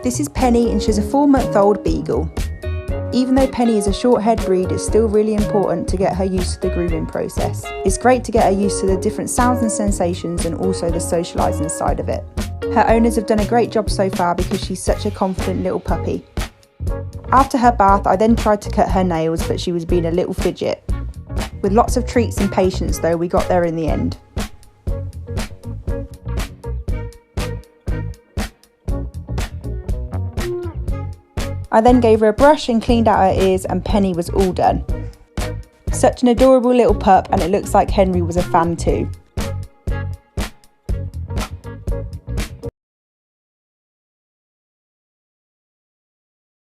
This is Penny and she's a 4-month-old beagle. Even though Penny is a short-haired breed, it's still really important to get her used to the grooming process. It's great to get her used to the different sounds and sensations and also the socialising side of it. Her owners have done a great job so far because she's such a confident little puppy. After her bath, I then tried to cut her nails, but she was being a little fidget. With lots of treats and patience though, we got there in the end. I then gave her a brush and cleaned out her ears and Penny was all done. Such an adorable little pup, and it looks like Henry was a fan too.